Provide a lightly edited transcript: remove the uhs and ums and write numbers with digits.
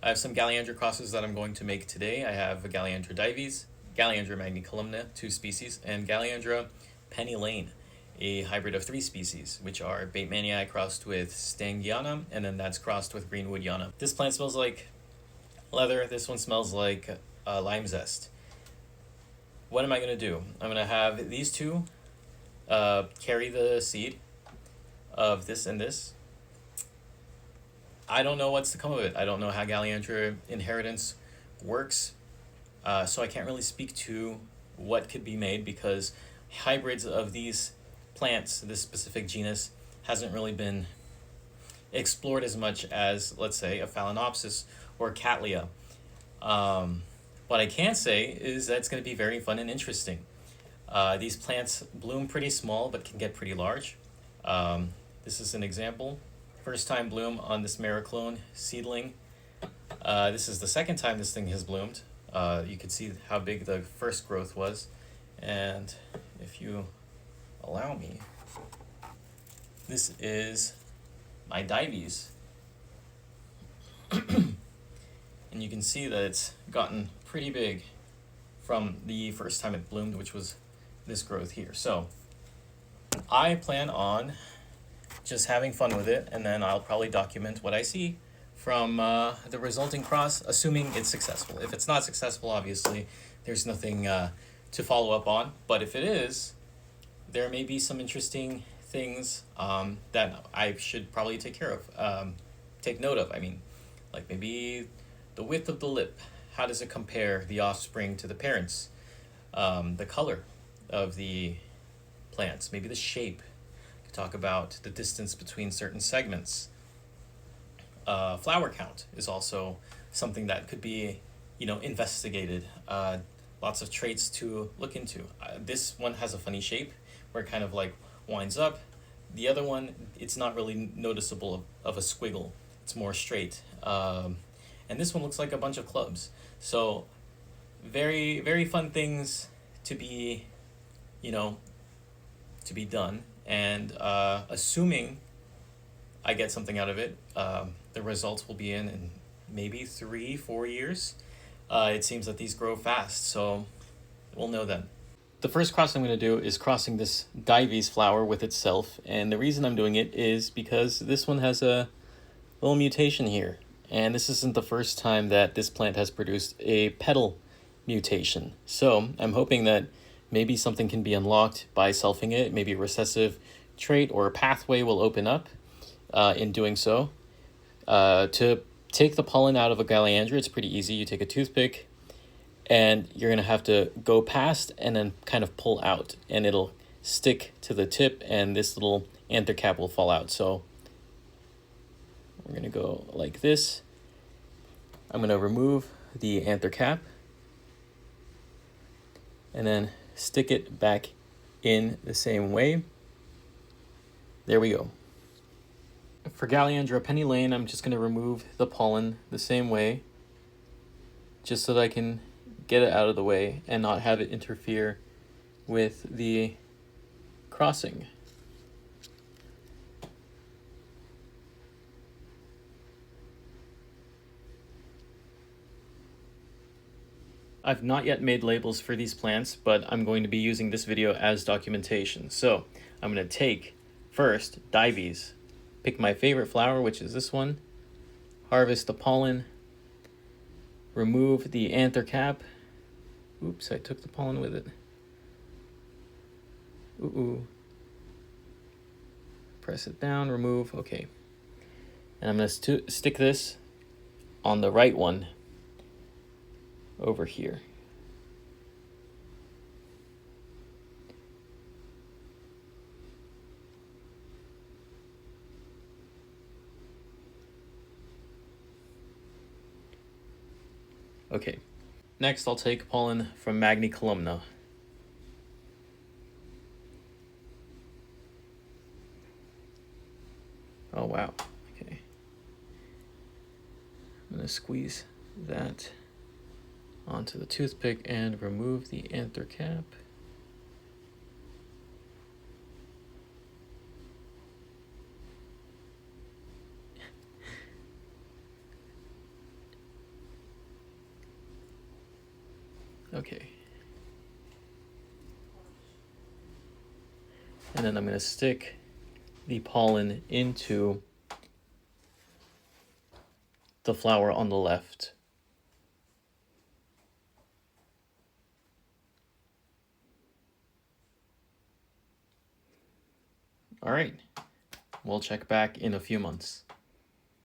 I have some Galeandra crosses that I'm going to make today. I have a Galeandra dives, Galeandra magnicolumna, 2 species, and Galeandra penny lane, a hybrid of 3 species, which are Batemanii crossed with Stangiana, and then that's crossed with Greenwoodiana. This plant smells like leather. This one smells like lime zest. What am I going to do? I'm going to have these two carry the seed of this and this. I don't know what's to come of it. I don't know how Galeandra inheritance works, so I can't really speak to what could be made because hybrids of these plants, this specific genus, hasn't really been explored as much as, let's say, a Phalaenopsis or Cattleya. What I can say is that it's going to be very fun and interesting. These plants bloom pretty small but can get pretty large. This is an example. First time bloom on this Mariclone seedling. This is the second time this thing has bloomed. You can see how big the first growth was. And if you allow me, this is my dives. And you can see that it's gotten pretty big from the first time it bloomed, which was this growth here. So I plan on just having fun with it, and then I'll probably document what I see from the resulting cross, assuming it's successful. If it's not successful, obviously, there's nothing to follow up on. But if it is, there may be some interesting things that I should probably take care of, take note of. I mean, like maybe the width of the lip. How does it compare the offspring to the parents? The color of the plants, maybe the shape. Talk about the distance between certain segments. Flower count is also something that could be, investigated. Lots of traits to look into. This one has a funny shape where it kind of like winds up. The other one, it's not really noticeable of a squiggle. It's more straight. And this one looks like a bunch of clubs. So very, very fun things to be, to be done. And assuming I get something out of it, the results will be in maybe 3-4 years. It seems that these grow fast, so we'll know then. The first cross I'm going to do is crossing this dives flower with itself, and the reason I'm doing it is because this one has a little mutation here, and this isn't the first time that this plant has produced a petal mutation. So I'm hoping that maybe something can be unlocked by selfing it. Maybe a recessive trait or a pathway will open up in doing so. To take the pollen out of a Galeandra, it's pretty easy. You take a toothpick and you're going to have to go past and then kind of pull out. And it'll stick to the tip and this little anther cap will fall out. So we're going to go like this. I'm going to remove the anther cap and then stick it back in the same way. There we go. For Galeandra penny lane, I'm just going to remove the pollen the same way, just so that I can get it out of the way and not have it interfere with the crossing. I've not yet made labels for these plants, but I'm going to be using this video as documentation. So I'm going to take first dives, pick my favorite flower, which is this one, harvest the pollen, remove the anther cap. Oops, I took the pollen with it. Ooh. Press it down, remove, okay. And I'm going to stick this on the right one over here. Okay, next I'll take pollen from magnicolumna. Oh wow, okay. I'm gonna squeeze that onto the toothpick and remove the anther cap. Okay. And then I'm going to stick the pollen into the flower on the left. All right, we'll check back in a few months.